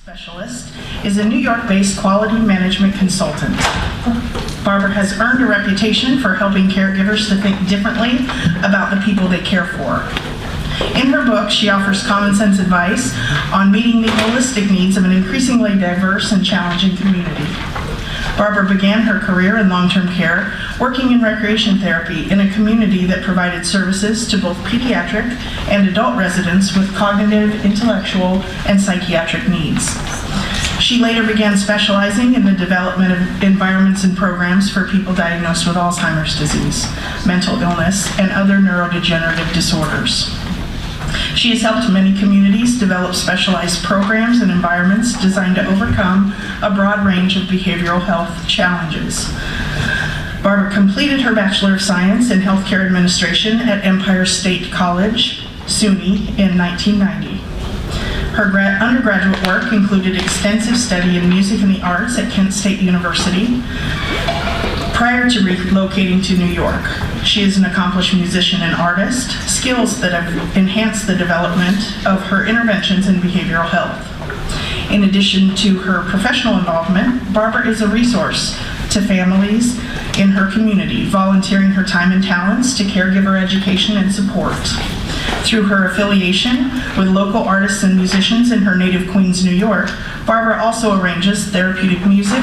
specialist, is a New York-based quality management consultant. Barbara has earned a reputation for helping caregivers to think differently about the people they care for. In her book, she offers common sense advice on meeting the holistic needs of an increasingly diverse and challenging community. Barbara began her career in long-term care, working in recreation therapy in a community that provided services to both pediatric and adult residents with cognitive, intellectual, and psychiatric needs. She later began specializing in the development of environments and programs for people diagnosed with Alzheimer's disease, mental illness, and other neurodegenerative disorders. She has helped many communities develop specialized programs and environments designed to overcome a broad range of behavioral health challenges. Barbara completed her Bachelor of Science in Healthcare Administration at Empire State College, SUNY, in 1990. Her undergraduate work included extensive study in music and the arts at Kent State University prior to relocating to New York. She is an accomplished musician and artist, skills that have enhanced the development of her interventions in behavioral health. In addition to her professional involvement, Barbara is a resource to families in her community, volunteering her time and talents to caregiver education and support. Through her affiliation with local artists and musicians in her native Queens, New York, Barbara also arranges therapeutic music,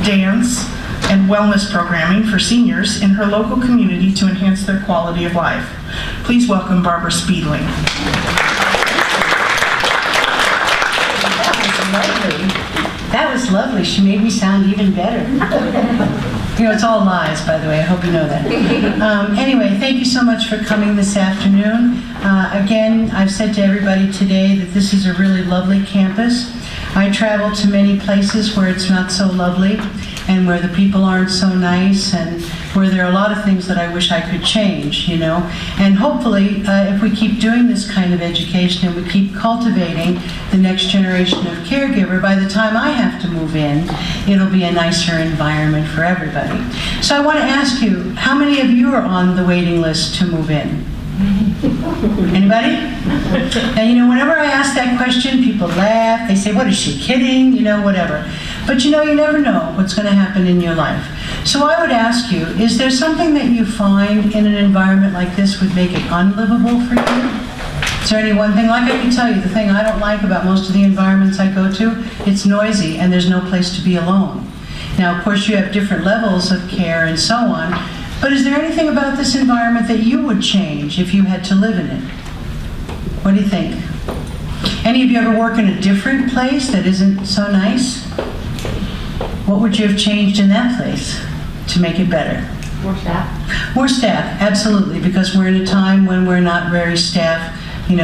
dance, and wellness programming for seniors in her local community to enhance their quality of life. Please welcome Barbara Speedling. That was lovely. She made me sound even better. You know, it's all lies, by the way. I hope you know that. Anyway, thank you so much for coming this afternoon. Again, I've said to everybody today that this is a really lovely campus. I travel to many places where it's not so lovely and where the people aren't so nice and where there are a lot of things that I wish I could change, you know. And hopefully, if we keep doing this kind of education and we keep cultivating the next generation of caregiver, by the time I have to move in, it'll be a nicer environment for everybody. So I want to ask you, how many of you are on the waiting list to move in? Anybody? And you know, whenever I ask that question, people laugh. They say, what, is she kidding? You know, whatever. But you know, you never know what's going to happen in your life. So I would ask you, is there something that you find in an environment like this would make it unlivable for you? Is there any one thing? Like I can tell you, the thing I don't like about most of the environments I go to, it's noisy and there's no place to be alone. Now, of course, you have different levels of care and so on, but is there anything about this environment that you would change if you had to live in it? What do you think? Any of you ever work in a different place that isn't so nice? What would you have changed in that place to make it better? More staff. More staff, absolutely, because we're in a time when we're not very staff,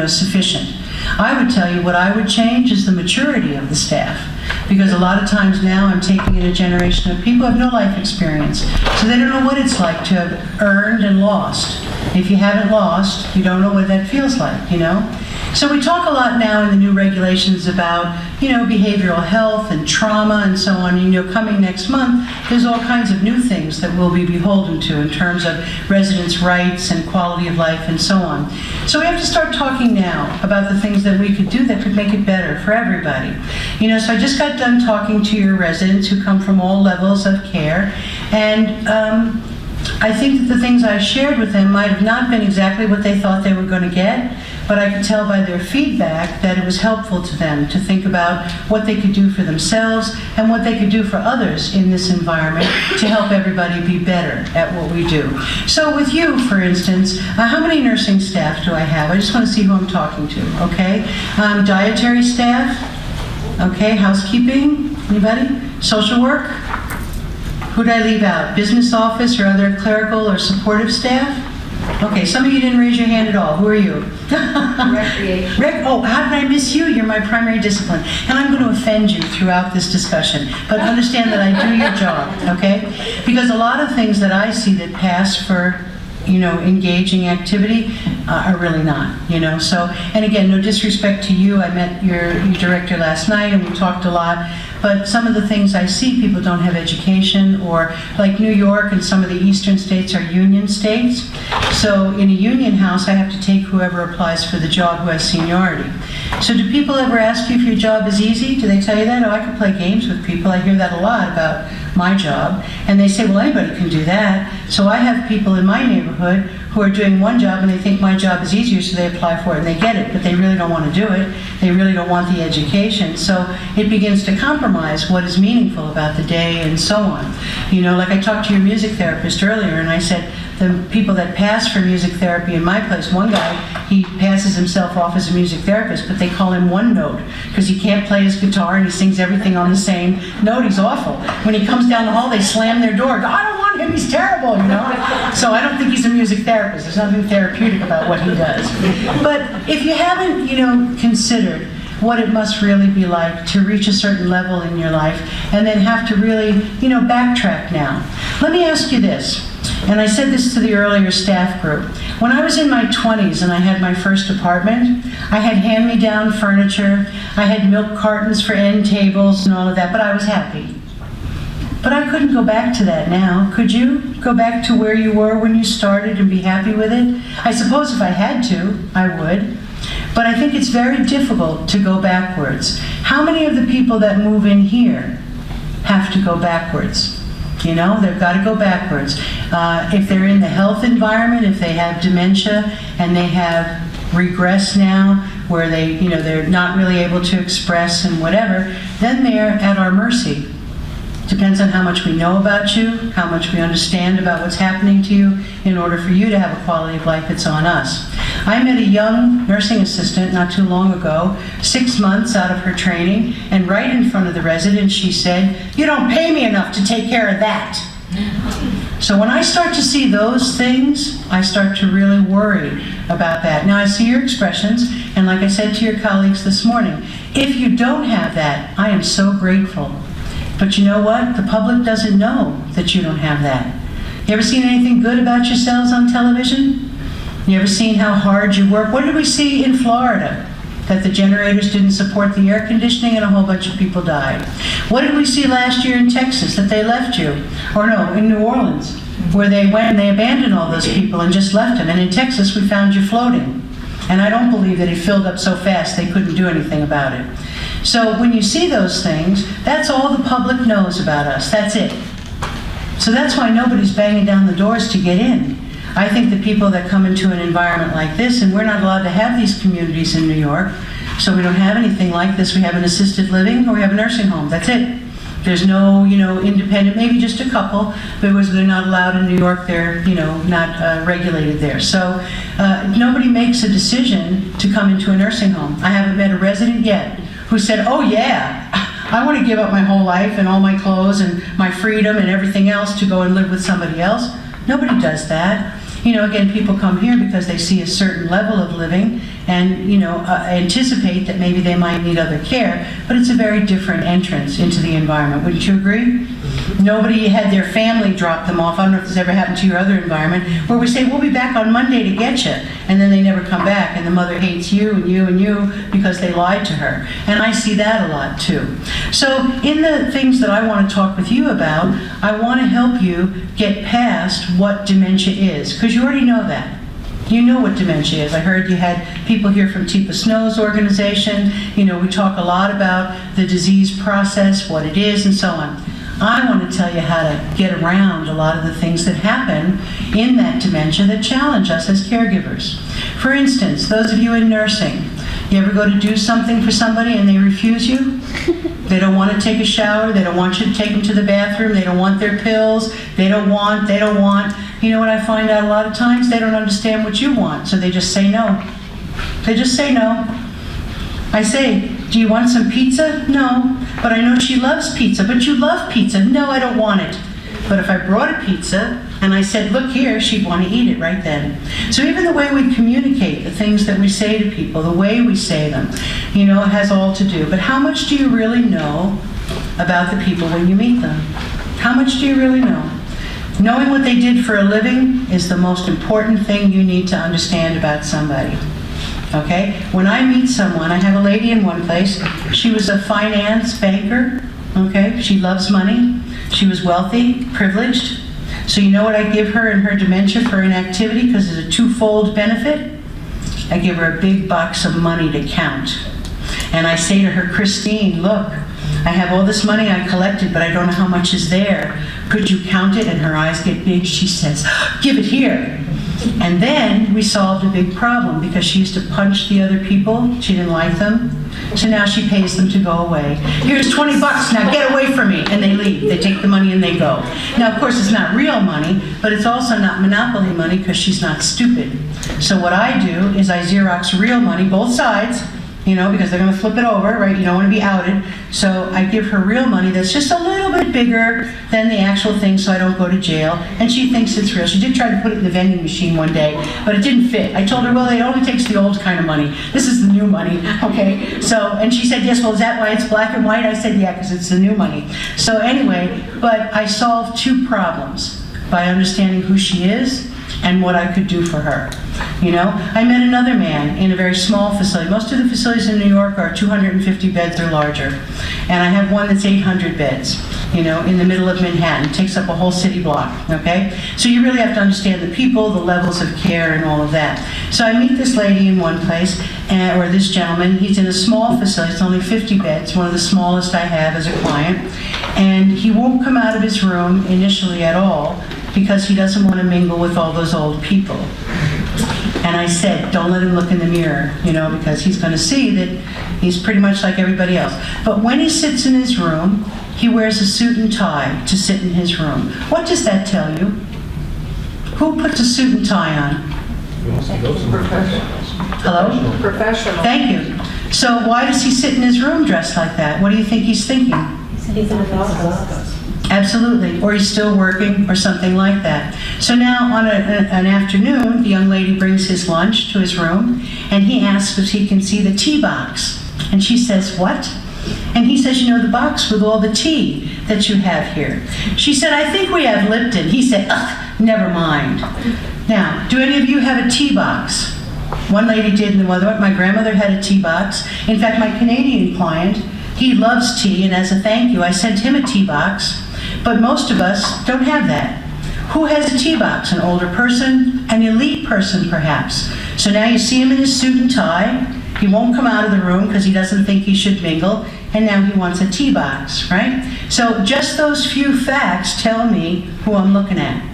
sufficient. I would tell you what I would change is the maturity of the staff. Because a lot of times now I'm taking in a generation of people who have no life experience. So they don't know what it's like to have earned and lost. If you haven't lost, you don't know what that feels like, So we talk a lot now in the new regulations about, behavioral health and trauma and so on. Coming next month, there's all kinds of new things that we'll be beholden to in terms of residents' rights and quality of life and so on. So we have to start talking now about the things that we could do that could make it better for everybody. So I just got done talking to your residents who come from all levels of care, and I think that the things I shared with them might have not been exactly what they thought they were going to get, but I could tell by their feedback that it was helpful to them to think about what they could do for themselves and what they could do for others in this environment to help everybody be better at what we do. So with you, for instance, how many nursing staff do I have? I just want to see who I'm talking to, okay? Dietary staff, okay, housekeeping, anybody? Social work? Who did I leave out? Business office or other clerical or supportive staff? Okay, some of you didn't raise your hand at all. Who are you? Recreation. Oh, how did I miss you? You're my primary discipline. And I'm going to offend you throughout this discussion. But understand that I do your job, okay? Because a lot of things that I see that pass for engaging activity are really not, So, and again, no disrespect to you. I met your director last night and we talked a lot. but some of the things I see, people don't have education, or like New York and some of the eastern states are union states. So in a union house, I have to take whoever applies for the job who has seniority. So do people ever ask you if your job is easy? Do they tell you that? Oh, I can play games with people. I hear that a lot about my job. And they say, well, anybody can do that. So I have people in my neighborhood who are doing one job and they think my job is easier, so they apply for it and they get it, but they really don't want to do it. They really don't want the education. So it begins to compromise what is meaningful about the day and so on. You know, like I talked to your music therapist earlier and I said, the people that pass for music therapy in my place, one guy, he passes himself off as a music therapist, but they call him One Note because he can't play his guitar and he sings everything on the same note. He's awful. When he comes down the hall, they slam their door. I don't want him, he's terrible, you know? So I don't think he's a music therapist. There's nothing therapeutic about what he does. But if you haven't, you know, considered what it must really be like to reach a certain level in your life and then have to really, you know, backtrack now. Let me ask you this. And I said this to the earlier staff group. When I was in my 20s and I had my first apartment, I had hand-me-down furniture, I had milk cartons for end tables and all of that, but I was happy. But I couldn't go back to that now. Could you go back to where you were when you started and be happy with it? I suppose if I had to, I would. But I think it's very difficult to go backwards. How many of the people that move in here have to go backwards? You know, they've got to go backwards. If they're in the health environment, if they have dementia and they have regress now, where they, you know, they're not really able to express and whatever, then they're at our mercy. Depends on how much we know about you, how much we understand about what's happening to you, in order for you to have a quality of life. It's on us. I met a young nursing assistant not too long ago, 6 months out of her training, and right in front of the resident she said, "You don't pay me enough to take care of that." So when I start to see those things, I start to really worry about that. Now I see your expressions, and like I said to your colleagues this morning, if you don't have that, I am so grateful. But you know what? The public doesn't know that you don't have that. You ever seen anything good about yourselves on television? You ever seen how hard you work? What did we see in Florida? That the generators didn't support the air conditioning and a whole bunch of people died. What did we see last year in Texas? That they left you. Or no, in New Orleans, where they went and they abandoned all those people and just left them. And in Texas, we found you floating. And I don't believe that it filled up so fast they couldn't do anything about it. So when you see those things, that's all the public knows about us. That's it. So that's why nobody's banging down the doors to get in. I think the people that come into an environment like this, and we're not allowed to have these communities in New York, so we don't have anything like this. We have an assisted living or we have a nursing home. That's it. There's no, you know, independent, maybe just a couple, because they're not allowed in New York. They're, you know, not regulated there. So nobody makes a decision to come into a nursing home. I haven't met a resident yet who said, "Oh yeah, I want to give up my whole life and all my clothes and my freedom and everything else to go and live with somebody else." Nobody does that. You know, again, people come here because they see a certain level of living and, you know, anticipate that maybe they might need other care, but it's a very different entrance into the environment. Wouldn't you agree? Nobody had their family drop them off. I don't know if this ever happened to your other environment, where we say, "We'll be back on Monday to get you," and then they never come back, and the mother hates you and you and you because they lied to her. And I see that a lot too. So in the things that I want to talk with you about, I want to help you get past what dementia is, because you already know that. You know what dementia is. I heard you had people here from Teepa Snow's organization. You know, we talk a lot about the disease process, what it is, and so on. I want to tell you how to get around a lot of the things that happen in that dementia that challenge us as caregivers. For instance, those of you in nursing, you ever go to do something for somebody and they refuse you? They don't want to take a shower, they don't want you to take them to the bathroom, they don't want their pills, they don't want. You know what I find out a lot of times? They don't understand what you want, so they just say no. They just say no. I say, "Do you want some pizza?" "No, but I know she loves pizza." "But you love pizza." "No, I don't want it." But if I brought a pizza and I said, "Look here," she'd want to eat it right then. So even the way we communicate, the things that we say to people, the way we say them, you know, has all to do. But how much do you really know about the people when you meet them? How much do you really know? Knowing what they did for a living is the most important thing you need to understand about somebody. Okay? When I meet someone, I have a lady in one place, she was a finance banker, Okay, she loves money. She was wealthy, privileged. So you know what I give her in her dementia for inactivity, because it's a twofold benefit? I give her a big box of money to count. And I say to her, Christine, look, I have all this money I collected, but I don't know how much is there. Could you count it? And her eyes get big. She says, give it here. And then we solved a big problem, because she used to punch the other people. She didn't like them. So now she pays them to go away. Here's 20 bucks, now get away from me. And they leave. They take the money and they go. Now, of course, it's not real money, but it's also not monopoly money, because she's not stupid. So what I do is I Xerox real money, both sides, you know, because they're going to flip it over, right? You don't want to be outed. So I give her real money that's just a little bit bigger than the actual thing, so I don't go to jail. And she thinks it's real. She did try to put it in the vending machine one day, but it didn't fit. I told her, well, it only takes the old kind of money. This is the new money, okay? So, and she said, yes, well, is that why it's black and white? I said, yeah, because it's the new money. So anyway, but I solved two problems by understanding who she is and what I could do for her. You know, I met another man in a very small facility. Most of the facilities in New York are 250 beds or larger. And I have one that's 800 beds, you know, in the middle of Manhattan. It takes up a whole city block, okay? So you really have to understand the people, the levels of care, and all of that. So I meet this lady in one place, or this gentleman. He's in a small facility. It's only 50 beds, one of the smallest I have as a client. And he won't come out of his room initially at all, because he doesn't want to mingle with all those old people. And I said, don't let him look in the mirror, you know, because he's going to see that he's pretty much like everybody else. But when he sits in his room, he wears a suit and tie to sit in his room. What does that tell you? Who puts a suit and tie on? Hello? Professional. Thank you. So why does he sit in his room dressed like that? What do you think he's thinking? He's in the Absolutely, or he's still working or something like that. So now on an afternoon, the young lady brings his lunch to his room, and he asks if he can see the tea box. And she says, what? And he says, you know, the box with all the tea that you have here. She said, I think we have Lipton. He said, ugh, never mind. Now, do any of you have a tea box? One lady did, and my grandmother had a tea box. In fact, my Canadian client, he loves tea, and as a thank you, I sent him a tea box. But most of us don't have that. Who has a tea box? An older person, an elite person perhaps. So now you see him in his suit and tie. He won't come out of the room because he doesn't think he should mingle, and now he wants a tea box, right? So just those few facts tell me who I'm looking at.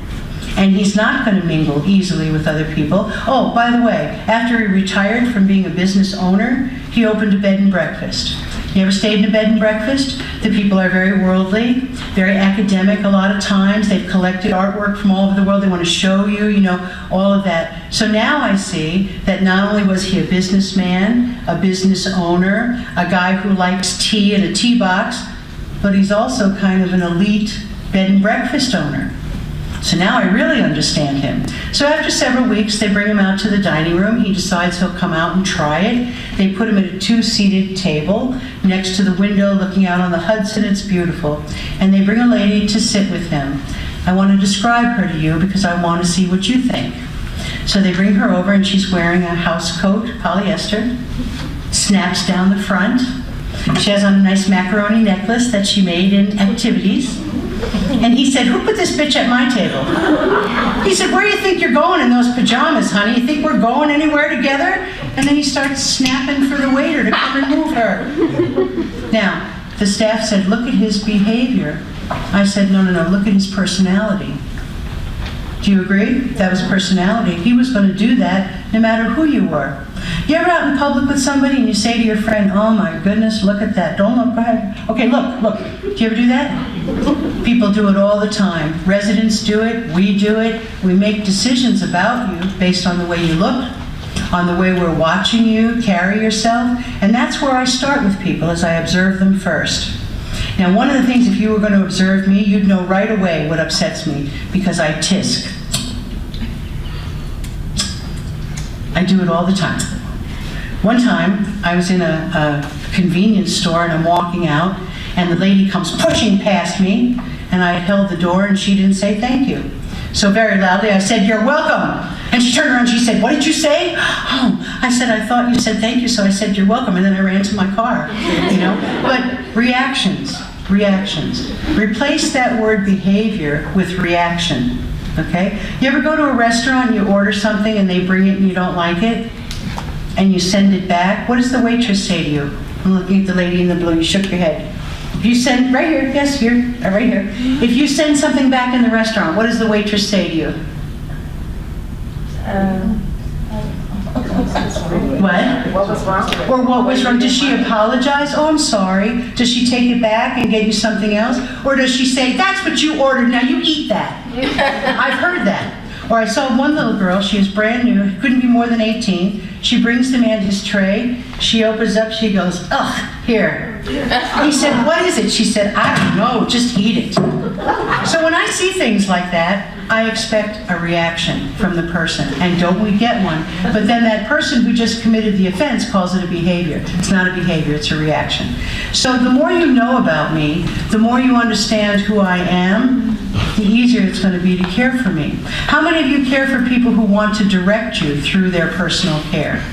And he's not going to mingle easily with other people. Oh, by the way, after he retired from being a business owner, he opened a bed and breakfast. You ever stayed in a bed and breakfast? The people are very worldly, very academic a lot of times. They've collected artwork from all over the world. They want to show you, you know, all of that. So now I see that not only was he a businessman, a business owner, a guy who likes tea and a tea box, but he's also kind of an elite bed and breakfast owner. So now I really understand him. So after several weeks, they bring him out to the dining room. He decides he'll come out and try it. They put him at a two-seated table next to the window looking out on the Hudson. It's beautiful. And they bring a lady to sit with him. I want to describe her to you because I want to see what you think. So they bring her over, and she's wearing a house coat, polyester, snaps down the front. She has on a nice macaroni necklace that she made in activities. And he said, who put this bitch at my table? He said, where do you think you're going in those pajamas, honey? You think we're going anywhere together? And then he starts snapping for the waiter to come and move her. Now, the staff said, look at his behavior. I said, no, look at his personality. Do you agree? That was personality. He was going to do that no matter who you were. You ever out in public with somebody and you say to your friend, oh my goodness, look at that. Don't look, go ahead. Okay, look. Do you ever do that? People do it all the time. Residents do it, we do it. We make decisions about you based on the way you look, on the way we're watching you carry yourself. And that's where I start with people, as I observe them first. Now, one of the things, if you were going to observe me, you'd know right away what upsets me, because I tisk. I do it all the time. One time, I was in a convenience store and I'm walking out, and the lady comes pushing past me, and I held the door and she didn't say thank you. So very loudly I said, you're welcome. And she turned around and she said, what did you say? Oh, I said, I thought you said thank you, so I said you're welcome, and then I ran to my car, you know. But reactions. reactions. Replace that word behavior with reaction, okay? You ever go to a restaurant and you order something and they bring it and you don't like it? And you send it back? What does the waitress say to you? I'm looking at the lady in the blue, you shook your head. If you send, right here, yes, here, right here. If you send something back in the restaurant, what does the waitress say to you? What? What was wrong? Or what was wrong? Does she apologize? Oh, I'm sorry. Does she take it back and get you something else? Or does she say, that's what you ordered, now you eat that? I've heard that. Or I saw one little girl, she was brand new, couldn't be more than 18. She brings the man his tray. She opens up, she goes, ugh, here. He said, what is it? She said, I don't know, just eat it. So when I see things like that, I expect a reaction from the person. And don't we get one? But then that person who just committed the offense calls it a behavior. It's not a behavior, it's a reaction. So the more you know about me, the more you understand who I am, the easier it's going to be to care for me. How many of you care for people who want to direct you through their personal care?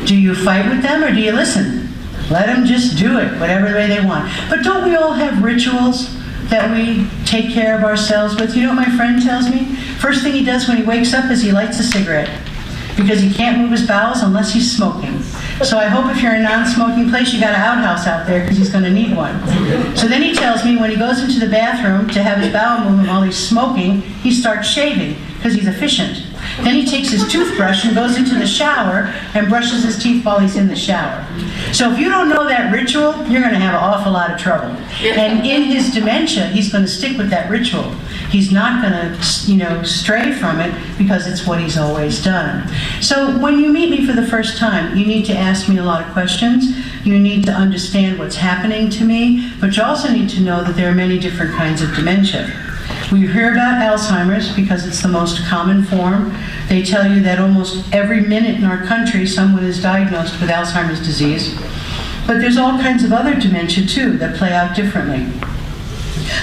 Do you fight with them or do you listen? Let them just do it, whatever way they want. But don't we all have rituals that we take care of ourselves with? You know what my friend tells me? First thing he does when he wakes up is he lights a cigarette because he can't move his bowels unless he's smoking. So I hope if you're in a non-smoking place, you got an outhouse out there because he's going to need one. So then he tells me when he goes into the bathroom to have his bowel movement while he's smoking, he starts shaving because he's efficient. Then he takes his toothbrush and goes into the shower and brushes his teeth while he's in the shower. So if you don't know that ritual, you're going to have an awful lot of trouble. And in his dementia, he's going to stick with that ritual. He's not going to, stray from it because it's what he's always done. So when you meet me for the first time, you need to ask me a lot of questions. You need to understand what's happening to me, but you also need to know that there are many different kinds of dementia. We hear about Alzheimer's because it's the most common form. They tell you that almost every minute in our country someone is diagnosed with Alzheimer's disease. But there's all kinds of other dementia too that play out differently.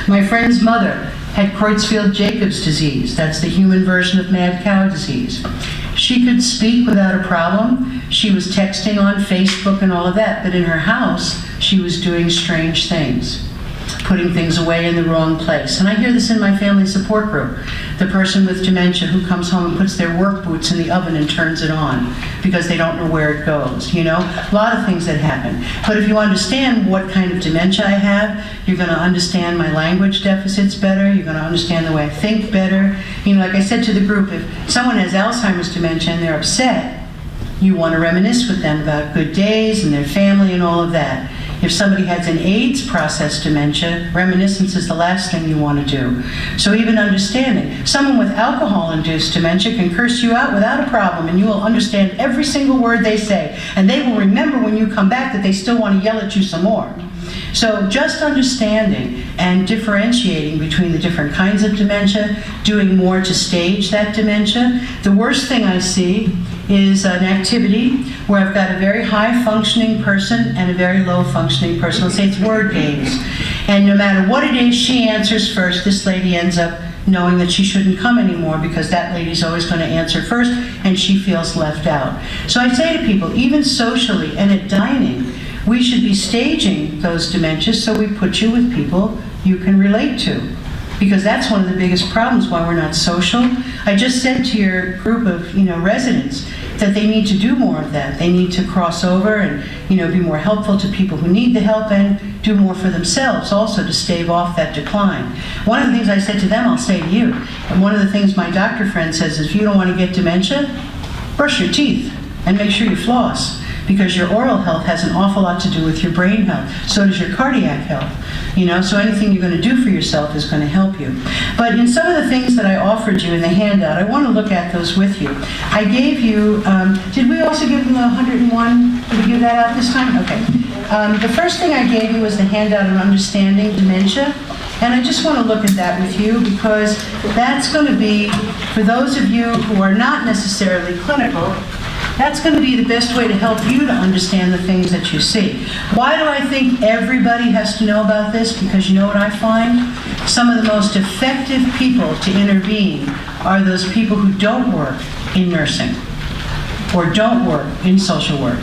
My friend's mother had Creutzfeldt-Jacobs disease. That's the human version of mad cow disease. She could speak without a problem. She was texting on Facebook and all of that, but in her house, she was doing strange things, putting things away in the wrong place. And I hear this in my family support group. The person with dementia who comes home and puts their work boots in the oven and turns it on because they don't know where it goes, A lot of things that happen. But if you understand what kind of dementia I have, you're going to understand my language deficits better, you're going to understand the way I think better. Like I said to the group, if someone has Alzheimer's dementia and they're upset, you want to reminisce with them about good days and their family and all of that. If somebody has an AIDS process dementia, reminiscence is the last thing you want to do. So even understanding. Someone with alcohol-induced dementia can curse you out without a problem, and you will understand every single word they say. And they will remember when you come back that they still want to yell at you some more. So just understanding and differentiating between the different kinds of dementia, doing more to stage that dementia. The worst thing I see is an activity where I've got a very high-functioning person and a very low-functioning person. Let's say it's word games. And no matter what it is, she answers first. This lady ends up knowing that she shouldn't come anymore because that lady's always going to answer first, and she feels left out. So I say to people, even socially and at dining, we should be staging those dementias so we put you with people you can relate to. Because that's one of the biggest problems why we're not social. I just said to your group of residents that they need to do more of that. They need to cross over and be more helpful to people who need the help and do more for themselves also to stave off that decline. One of the things I said to them, I'll say to you, and one of the things my doctor friend says is if you don't want to get dementia, brush your teeth and make sure you floss. Because your oral health has an awful lot to do with your brain health. So does your cardiac health. So anything you're going to do for yourself is going to help you. But in some of the things that I offered you in the handout, I want to look at those with you. I gave you, did we also give them the 101? Did we give that out this time? Okay. The first thing I gave you was the handout on understanding dementia. And I just want to look at that with you because that's going to be, for those of you who are not necessarily clinical, that's going to be the best way to help you to understand the things that you see. Why do I think everybody has to know about this? Because you know what I find? Some of the most effective people to intervene are those people who don't work in nursing or don't work in social work.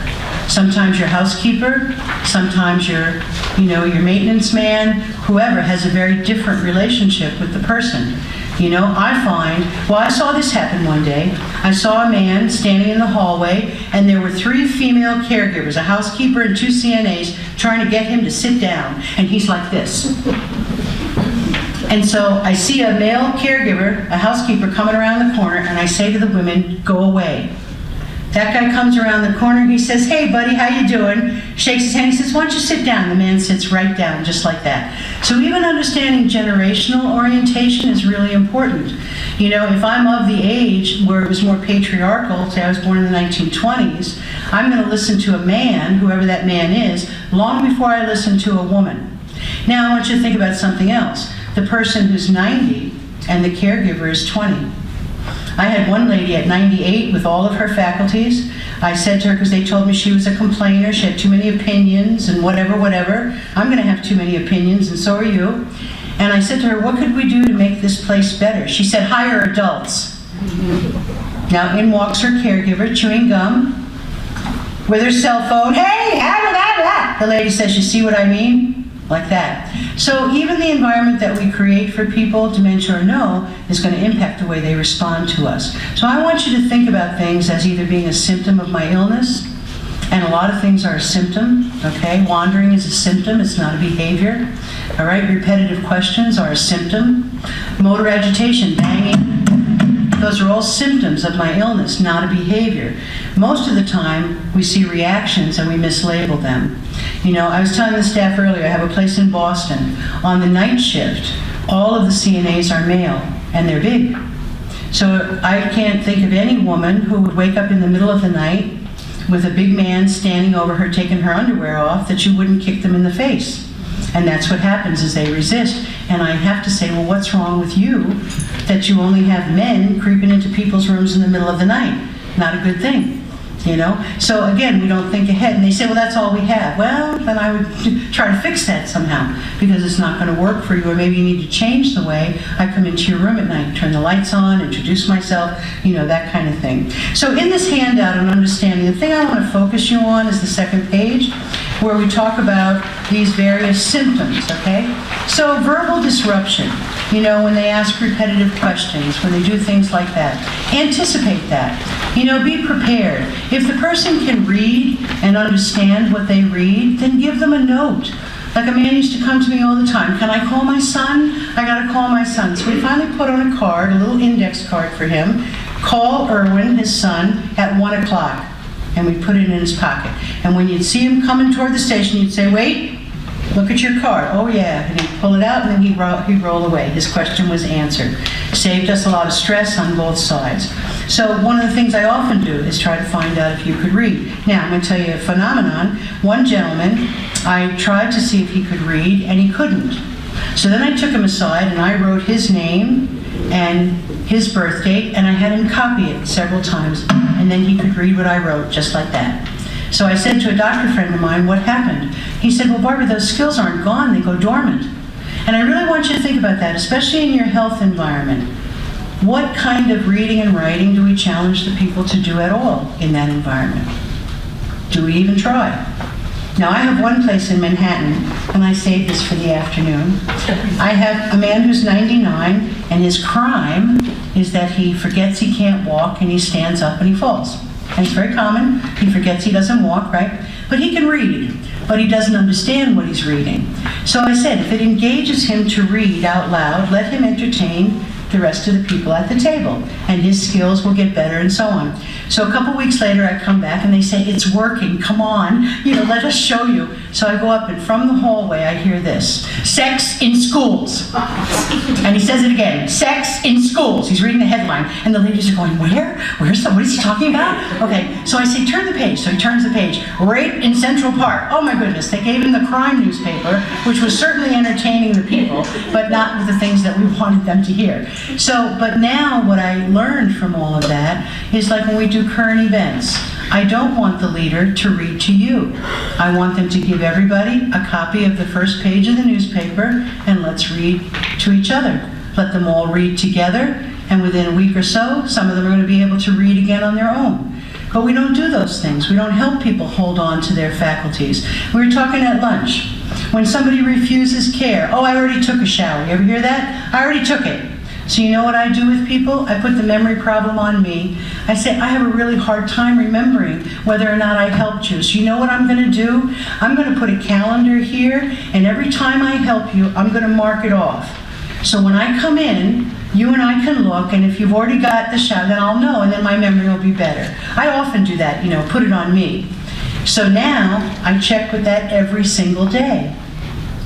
Sometimes your housekeeper, sometimes your maintenance man, whoever has a very different relationship with the person. I find, I saw this happen one day. I saw a man standing in the hallway, and there were 3 female caregivers, a housekeeper and 2 CNAs, trying to get him to sit down, and he's like this. And so I see a male caregiver, a housekeeper, coming around the corner, and I say to the women, go away. That guy comes around the corner, he says, hey buddy, how you doing? Shakes his hand, he says, why don't you sit down? The man sits right down, just like that. So even understanding generational orientation is really important. If I'm of the age where it was more patriarchal, say I was born in the 1920s, I'm going to listen to a man, whoever that man is, long before I listen to a woman. Now I want you to think about something else. The person who's 90 and the caregiver is 20. I had one lady at 98 with all of her faculties. I said to her, because they told me she was a complainer, she had too many opinions and whatever. I'm going to have too many opinions, and so are you. And I said to her, what could we do to make this place better? She said, hire adults. Now in walks her caregiver, chewing gum, with her cell phone. Hey, blah, blah, blah. The lady says, you see what I mean? Like that. So even the environment that we create for people, dementia or no, is going to impact the way they respond to us. So I want you to think about things as either being a symptom of my illness, and a lot of things are a symptom, okay? Wandering is a symptom, it's not a behavior. All right, repetitive questions are a symptom. Motor agitation, banging, those are all symptoms of my illness, not a behavior. Most of the time, we see reactions and we mislabel them. I was telling the staff earlier, I have a place in Boston. On the night shift, all of the CNAs are male, and they're big. So I can't think of any woman who would wake up in the middle of the night with a big man standing over her, taking her underwear off, that you wouldn't kick them in the face. And that's what happens, is they resist. And I have to say, well, what's wrong with you that you only have men creeping into people's rooms in the middle of the night? Not a good thing. So again, we don't think ahead, and they say, well, that's all we have. Well, then I would try to fix that somehow, because it's not going to work for you, or maybe you need to change the way I come into your room at night, turn the lights on, introduce myself, that kind of thing. So in this handout on understanding, the thing I want to focus you on is the second page, where we talk about these various symptoms, okay? So verbal disruption, when they ask repetitive questions, when they do things like that, anticipate that. Be prepared. If the person can read and understand what they read, then give them a note. Like a man used to come to me all the time, can I call my son? I gotta call my son. So we finally put on a card, a little index card for him, call Irwin, his son, at 1 o'clock. And we put it in his pocket. And when you'd see him coming toward the station, you'd say, wait, look at your card. Oh yeah, and he'd pull it out, and then he'd roll away. His question was answered. Saved us a lot of stress on both sides. So one of the things I often do is try to find out if you could read. Now, I'm going to tell you a phenomenon. One gentleman, I tried to see if he could read, and he couldn't. So then I took him aside, and I wrote his name and his birth date, and I had him copy it several times, and then he could read what I wrote, just like that. So I said to a doctor friend of mine, what happened? He said, well, Barbara, those skills aren't gone, they go dormant. And I really want you to think about that, especially in your health environment. What kind of reading and writing do we challenge the people to do at all in that environment? Do we even try? Now, I have one place in Manhattan, and I saved this for the afternoon. I have a man who's 99, and his crime is that he forgets he can't walk, and he stands up and he falls. And it's very common. He forgets he doesn't walk, right? But he can read, but he doesn't understand what he's reading. So I said, if it engages him to read out loud, let him entertain the rest of the people at the table, and his skills will get better, and so on. So a couple weeks later, I come back and they say, it's working, come on, let us show you. So I go up, and from the hallway, I hear this: sex in schools. And he says it again, sex in schools. He's reading the headline, and the ladies are going, where? What is he talking about? Okay, so I say, turn the page. So he turns the page. Rape in Central Park. Oh my goodness, they gave him the crime newspaper, which was certainly entertaining the people, but not with the things that we wanted them to hear. So, but now what I learned from all of that is, like when we do current events, I don't want the leader to read to you. I want them to give everybody a copy of the first page of the newspaper, and let's read to each other. Let them all read together, and within a week or so, some of them are going to be able to read again on their own. But we don't do those things. We don't help people hold on to their faculties. We were talking at lunch. When somebody refuses care, oh, I already took a shower. You ever hear that? I already took it. So you know what I do with people? I put the memory problem on me. I say, I have a really hard time remembering whether or not I helped you. So you know what I'm going to do? I'm going to put a calendar here, and every time I help you, I'm going to mark it off. So when I come in, you and I can look, and if you've already got the shower, then I'll know, and then my memory will be better. I often do that, you know, put it on me. So now I check with that every single day,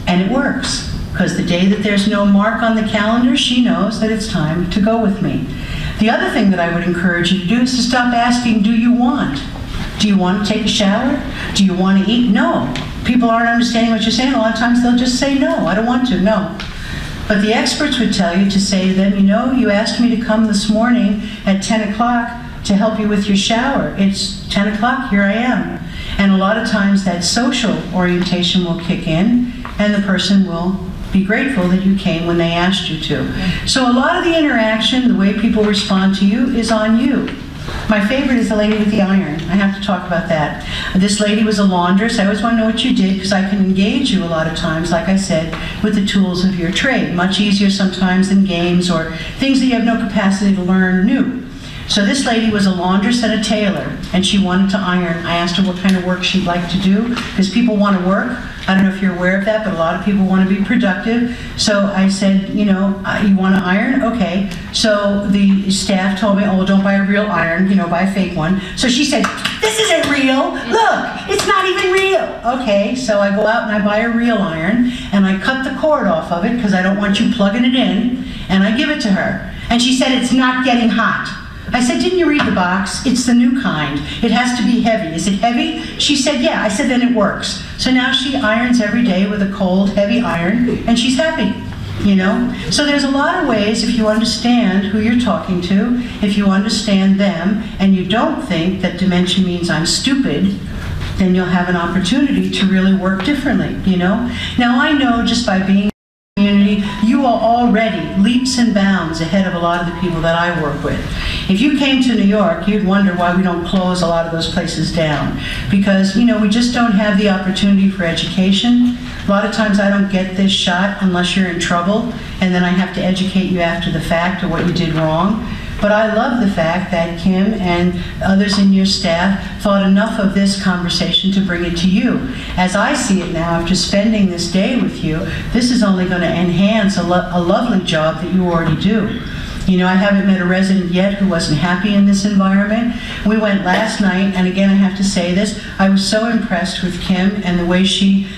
and it works. Because the day that there's no mark on the calendar, she knows that it's time to go with me. The other thing that I would encourage you to do is to stop asking, do you want? Do you want to take a shower? Do you want to eat? No. People aren't understanding what you're saying. A lot of times they'll just say, no, I don't want to, no. But the experts would tell you to say to them, you know, you asked me to come this morning at 10 o'clock to help you with your shower. It's 10 o'clock, here I am. And a lot of times that social orientation will kick in, and the person will be grateful that you came when they asked you to. So a lot of the interaction, the way people respond to you, is on you. My favorite is the lady with the iron. I have to talk about that. This lady was a laundress. I always want to know what you did because I can engage you a lot of times, like I said, with the tools of your trade. Much easier sometimes than games or things that you have no capacity to learn new. So this lady was a laundress and a tailor, and she wanted to iron. I asked her what kind of work she'd like to do, because people want to work. I don't know if you're aware of that, but a lot of people want to be productive. So I said, you know, you want to iron? Okay. So the staff told me, oh, don't buy a real iron, you know, buy a fake one. So she said, this isn't real. Look, it's not even real. Okay, so I go out and I buy a real iron, and I cut the cord off of it, because I don't want you plugging it in, and I give it to her. And she said, it's not getting hot. I said, didn't you read the box? It's the new kind. It has to be heavy. Is it heavy? She said, yeah. I said, then it works. So now she irons every day with a cold, heavy iron, and she's happy, you know? So there's a lot of ways, if you understand who you're talking to, if you understand them, and you don't think that dementia means I'm stupid, then you'll have an opportunity to really work differently, you know? Now I know just by being community, you are already leaps and bounds ahead of a lot of the people that I work with. If you came to New York, you'd wonder why we don't close a lot of those places down. Because, you know, we just don't have the opportunity for education. A lot of times I don't get this shot unless you're in trouble, and then I have to educate you after the fact of what you did wrong. But I love the fact that Kim and others in your staff thought enough of this conversation to bring it to you. As I see it now, after spending this day with you, this is only going to enhance a lovely job that you already do. You know, I haven't met a resident yet who wasn't happy in this environment. We went last night, and again, I have to say this, I was so impressed with Kim and the way she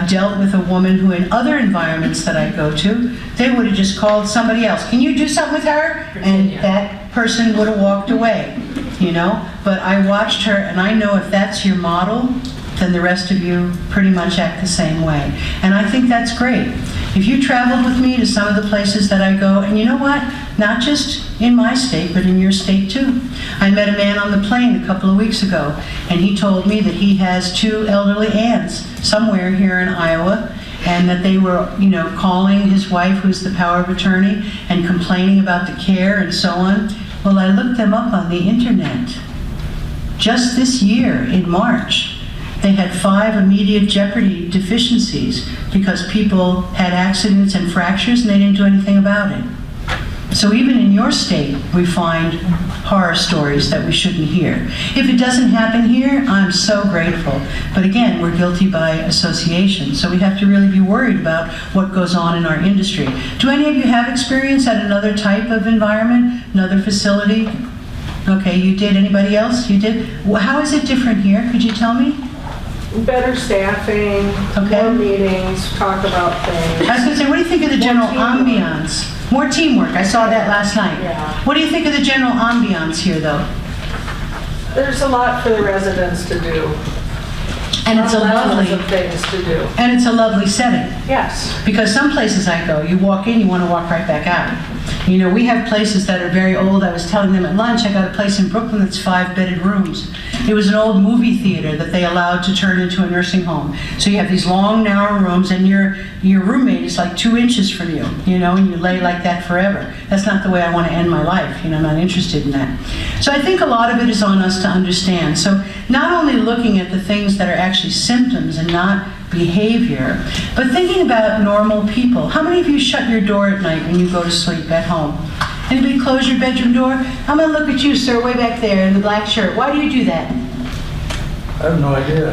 dealt with a woman who in other environments that I go to, they would have just called somebody else. Can you do something with her? And that person would have walked away, you know? But I watched her, and I know if that's your model, then the rest of you pretty much act the same way. And I think that's great. If you traveled with me to some of the places that I go, and you know what? Not just in my state, but in your state too. I met a man on the plane a couple of weeks ago, and he told me that he has 2 elderly aunts somewhere here in Iowa, and that they were, you know, calling his wife, who's the power of attorney, and complaining about the care and so on. Well, I looked them up on the internet. Just this year, in March, they had 5 immediate jeopardy deficiencies because people had accidents and fractures and they didn't do anything about it. So even in your state, we find horror stories that we shouldn't hear. If it doesn't happen here, I'm so grateful. But again, we're guilty by association, so we have to really be worried about what goes on in our industry. Do any of you have experience at another type of environment, another facility? Okay, you did. Anybody else? You did? How is it different here? Could you tell me? Better staffing, Okay. more meetings, talk about things. I was going to say, what do you think of the general ambiance? More teamwork. I saw that last night. Yeah. What do you think of the general ambiance here, though? There's a lot for the residents to do. And it's a Levels lovely, of things to do. and it's a lovely setting. Yes. Because some places I go, you walk in, you want to walk right back out. You know, we have places that are very old. I was telling them at lunch, I got a place in Brooklyn that's 5-bedded rooms. It was an old movie theater that they allowed to turn into a nursing home. So you have these long, narrow rooms, and your roommate is like 2 inches from you, you know, and you lay like that forever. That's not the way I want to end my life. You know, I'm not interested in that. So I think a lot of it is on us to understand. So not only looking at the things that are actually symptoms and not behavior, but thinking about normal people. How many of you shut your door at night when you go to sleep at home? Anybody close your bedroom door? I'm going to look at you, sir, way back there in the black shirt. Why do you do that? I have no idea.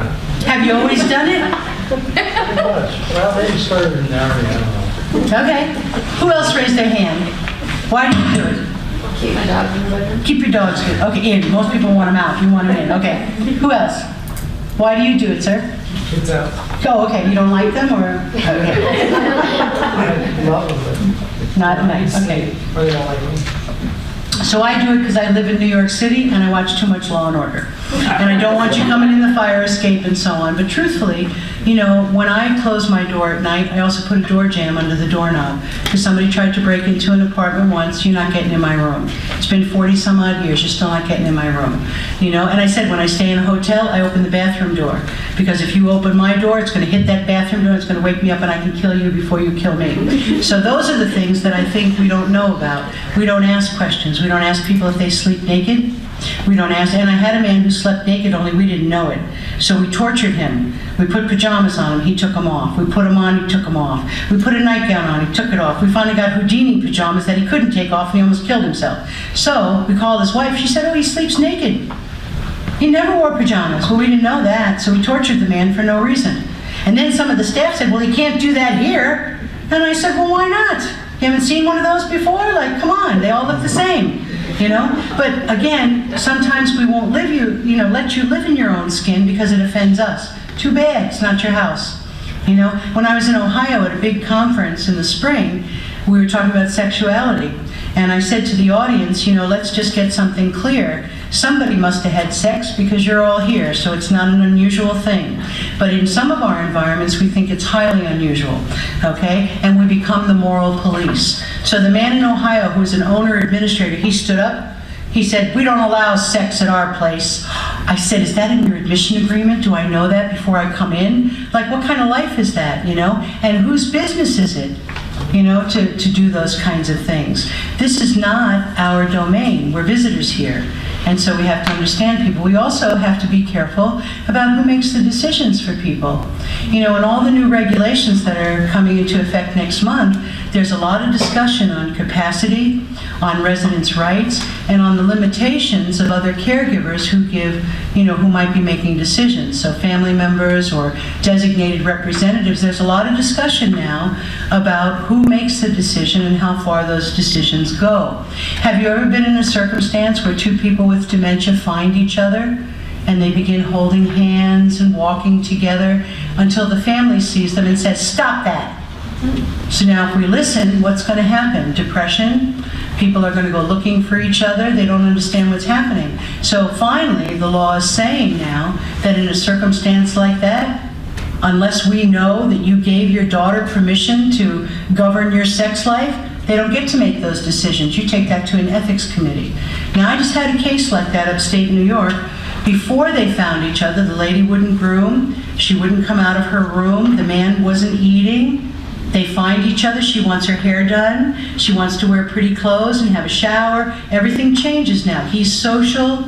Have you always done it? Pretty much. Well, maybe started in the Army, I don't know. Okay. Who else raised their hand? Why do you do it? Keep my dogs in the bedroom. Keep your dogs good. Okay, in. Most people want them out. You want them in. Okay. Who else? Why do you do it, sir? Kids out. Oh, okay. You don't like them, or? Okay. I love them, Not nice. Okay. but they don't like me. So I do it because I live in New York City and I watch too much Law and Order. And I don't want you coming in the fire escape and so on. But truthfully, you know, when I close my door at night, I also put a door jamb under the doorknob. Because somebody tried to break into an apartment once, you're not getting in my room. It's been 40 some odd years, you're still not getting in my room. You know, and I said when I stay in a hotel, I open the bathroom door. Because if you open my door, it's going to hit that bathroom door, it's going to wake me up and I can kill you before you kill me. So those are the things that I think we don't know about. We don't ask questions. We don't ask people if they sleep naked. We don't ask, and I had a man who slept naked, only we didn't know it. So we tortured him. We put pajamas on him, he took them off. We put them on, he took them off. We put a nightgown on, he took it off. We finally got Houdini pajamas that he couldn't take off, and he almost killed himself. So we called his wife, she said, oh, he sleeps naked. He never wore pajamas. Well, we didn't know that, so we tortured the man for no reason. And then some of the staff said, well, he can't do that here. And I said, well, why not? You haven't seen one of those before? Like, come on, they all look the same. You know, but again, sometimes we won't let you live in your own skin because it offends us. Too bad, it's not your house. You know, when I was in Ohio at a big conference in the spring, we were talking about sexuality. And I said to the audience, you know, let's just get something clear. Somebody must have had sex because you're all here, so it's not an unusual thing. But in some of our environments, we think it's highly unusual, okay? And we become the moral police. So the man in Ohio who was an owner-administrator, he stood up. He said, we don't allow sex at our place. I said, is that in your admission agreement? Do I know that before I come in? Like, what kind of life is that, you know? And whose business is it, you know, to do those kinds of things? This is not our domain. We're visitors here. And so we have to understand people. We also have to be careful about who makes the decisions for people. You know, in all the new regulations that are coming into effect next month, there's a lot of discussion on capacity, on residents' rights, and on the limitations of other caregivers who give, you know, who might be making decisions. So family members or designated representatives, there's a lot of discussion now about who makes the decision and how far those decisions go. Have you ever been in a circumstance where two people with dementia find each other and they begin holding hands and walking together until the family sees them and says, stop that? So now if we listen, what's going to happen? Depression. People are going to go looking for each other. They don't understand what's happening. So finally, the law is saying now that in a circumstance like that, unless we know that you gave your daughter permission to govern your sex life, they don't get to make those decisions. You take that to an ethics committee. Now, I just had a case like that upstate New York. Before they found each other, the lady wouldn't groom. She wouldn't come out of her room. The man wasn't eating. They find each other. She wants her hair done. She wants to wear pretty clothes and have a shower. Everything changes now. He's social.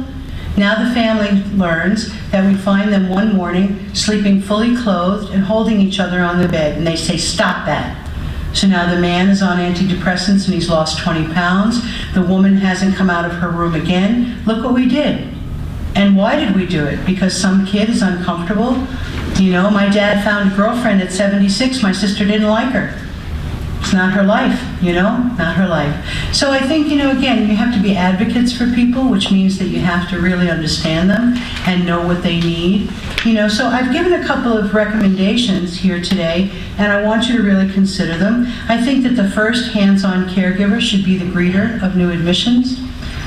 Now the family learns that we find them one morning sleeping fully clothed and holding each other on the bed. And they say, stop that. So now the man is on antidepressants and he's lost 20 pounds. The woman hasn't come out of her room again. Look what we did. And why did we do it? Because some kid is uncomfortable. You know, my dad found a girlfriend at 76. My sister didn't like her. It's not her life, you know, not her life. So I think, you know, again, you have to be advocates for people, which means that you have to really understand them and know what they need. You know, so I've given a couple of recommendations here today, and I want you to really consider them. I think that the first hands-on caregiver should be the greeter of new admissions.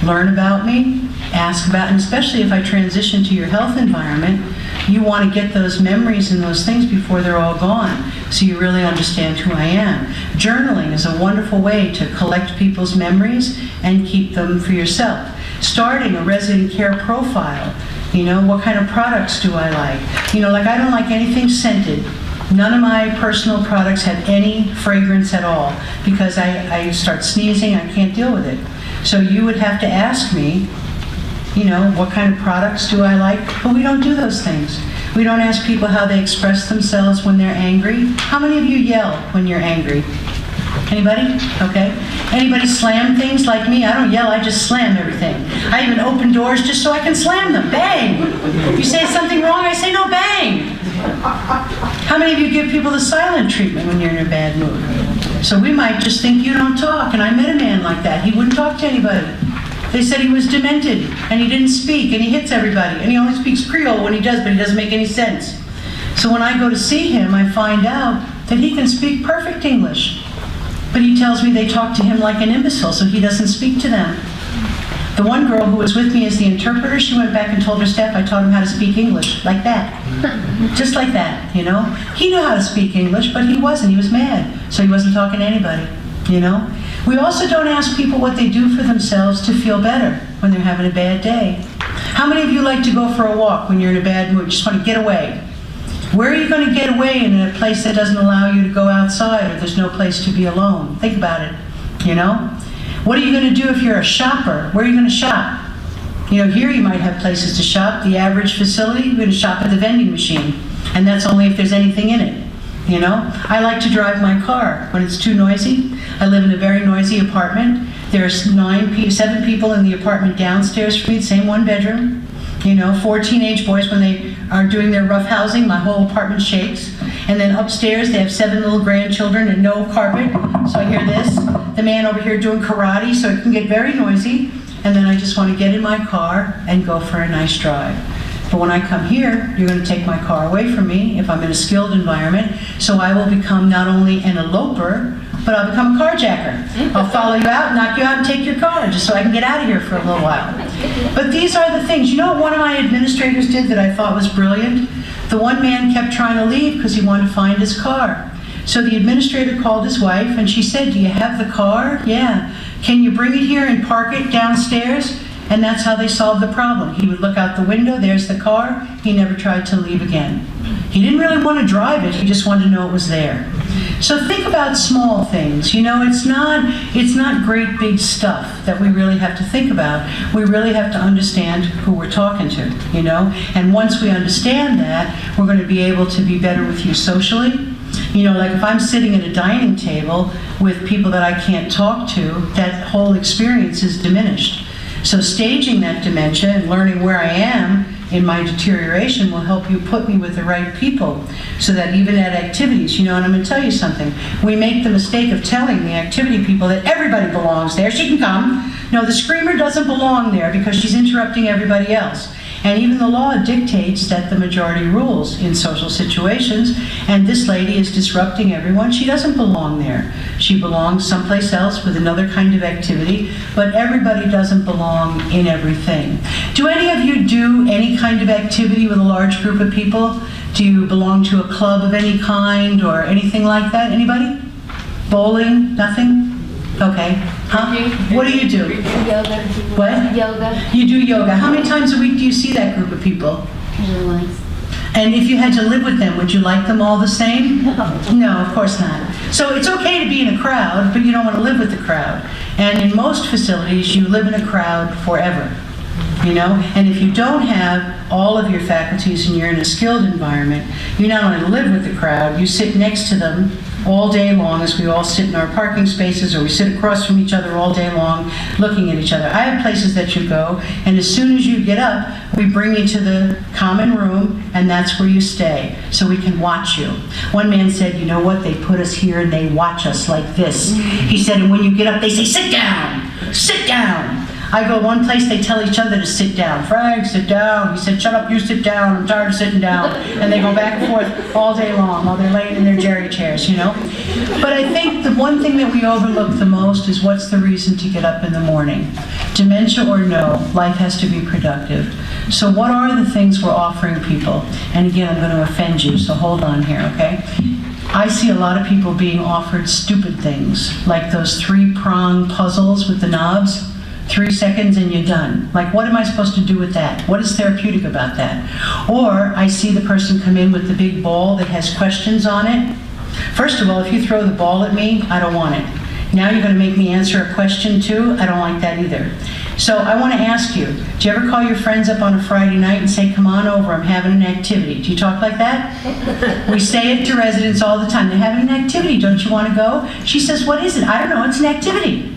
Learn about me, ask about, and especially if I transition to your health environment, you want to get those memories and those things before they're all gone, so you really understand who I am. Journaling is a wonderful way to collect people's memories and keep them for yourself. Starting a resident care profile. You know, what kind of products do I like? You know, like I don't like anything scented. None of my personal products have any fragrance at all because I start sneezing, I can't deal with it. So you would have to ask me, you know, what kind of products do I like? But we don't do those things. We don't ask people how they express themselves when they're angry. How many of you yell when you're angry? Anybody? Okay. Anybody slam things like me? I don't yell, I just slam everything. I even open doors just so I can slam them. Bang! If you say something wrong, I say no, bang! How many of you give people the silent treatment when you're in a bad mood? So we might just think you don't talk, and I met a man like that. He wouldn't talk to anybody. They said he was demented, and he didn't speak, and he hits everybody, and he only speaks Creole when he does, but he doesn't make any sense. So when I go to see him, I find out that he can speak perfect English. But he tells me they talk to him like an imbecile, so he doesn't speak to them. The one girl who was with me as the interpreter, she went back and told her staff I taught him how to speak English, like that. Just like that, you know? He knew how to speak English, but he wasn't. He was mad, so he wasn't talking to anybody, you know? We also don't ask people what they do for themselves to feel better when they're having a bad day. How many of you like to go for a walk when you're in a bad mood? Just want to get away. Where are you going to get away in a place that doesn't allow you to go outside or there's no place to be alone? Think about it, you know? What are you going to do if you're a shopper? Where are you going to shop? You know, here you might have places to shop. The average facility, you're going to shop at the vending machine. And that's only if there's anything in it, you know? I like to drive my car when it's too noisy. I live in a very noisy apartment. There's 7 people in the apartment downstairs for me, same one bedroom. You know, 4 teenage boys, when they are doing their rough housing, my whole apartment shakes. And then upstairs, they have 7 little grandchildren and no carpet, so I hear this. The man over here doing karate, so it can get very noisy. And then I just want to get in my car and go for a nice drive. But when I come here, you're going to take my car away from me if I'm in a skilled environment, so I will become not only an eloper, but I'll become a carjacker. I'll follow you out, knock you out, and take your car, just so I can get out of here for a little while. But these are the things. You know what one of my administrators did that I thought was brilliant? The one man kept trying to leave because he wanted to find his car. So the administrator called his wife, and she said, "Do you have the car?" "Yeah." "Can you bring it here and park it downstairs?" And that's how they solved the problem. He would look out the window, there's the car. He never tried to leave again. He didn't really want to drive it, he just wanted to know it was there. So think about small things. You know, it's not great big stuff that we really have to think about. We really have to understand who we're talking to, you know? And once we understand that, we're going to be able to be better with you socially. You know, like if I'm sitting at a dining table with people that I can't talk to, that whole experience is diminished. So staging that dementia and learning where I am in my deterioration will help you put me with the right people, so that even at activities, you know, and I'm going to tell you something, we make the mistake of telling the activity people that everybody belongs there, she can come. No, the screamer doesn't belong there because she's interrupting everybody else. And even the law dictates that the majority rules in social situations, and this lady is disrupting everyone. She doesn't belong there. She belongs someplace else with another kind of activity, but everybody doesn't belong in everything. Do any of you do any kind of activity with a large group of people? Do you belong to a club of any kind or anything like that? Anybody? Bowling? Nothing? Okay. Huh? What do you do? Yoga. What? Yoga. You do yoga. How many times a week do you see that group of people? Usually once. And if you had to live with them, would you like them all the same? No. No, of course not. So it's okay to be in a crowd, but you don't want to live with the crowd. And in most facilities, you live in a crowd forever. You know, and if you don't have all of your faculties and you're in a skilled environment, you not only live with the crowd, you sit next to them all day long, as we all sit in our parking spaces, or we sit across from each other all day long looking at each other. I have places that you go, and as soon as you get up, we bring you to the common room, and that's where you stay, so we can watch you. One man said, "You know what, they put us here and they watch us like this." He said, "And when you get up, they say, 'Sit down, sit down.'" I go one place, they tell each other to sit down. Frank, sit down. He said, shut up, you sit down. I'm tired of sitting down. And they go back and forth all day long while they're laying in their jerry chairs, you know? But I think the one thing that we overlook the most is what's the reason to get up in the morning? Dementia or no, life has to be productive. So what are the things we're offering people? And again, I'm going to offend you, so hold on here, okay? I see a lot of people being offered stupid things, like those 3-prong puzzles with the knobs. 3 seconds and you're done. Like, what am I supposed to do with that? What is therapeutic about that? Or I see the person come in with the big ball that has questions on it. First of all, if you throw the ball at me, I don't want it. Now you're going to make me answer a question too? I don't like that either. So I want to ask you, do you ever call your friends up on a Friday night and say, come on over, I'm having an activity? Do you talk like that? We say it to residents all the time. They're having an activity, don't you want to go? She says, what is it? I don't know, it's an activity.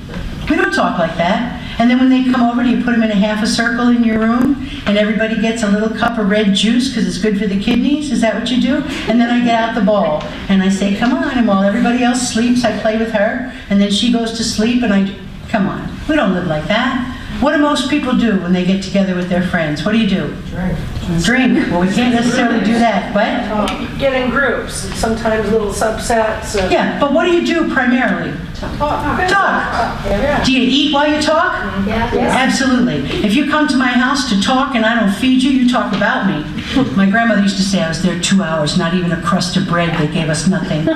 We don't talk like that. And then when they come over, do you put them in a half a circle in your room and everybody gets a little cup of red juice because it's good for the kidneys? Is that what you do? And then I get out the ball and I say, come on, and while everybody else sleeps, I play with her, and then she goes to sleep and come on. We don't live like that. What do most people do when they get together with their friends? What do you do? Drink. Drink. Well, we can't necessarily do that. What? Get in groups, sometimes little subsets. Yeah, but what do you do primarily? Talk. Do you eat while you talk? Yeah. Absolutely. If you come to my house to talk and I don't feed you, you talk about me. My grandmother used to say I was there 2 hours, not even a crust of bread. They gave us nothing.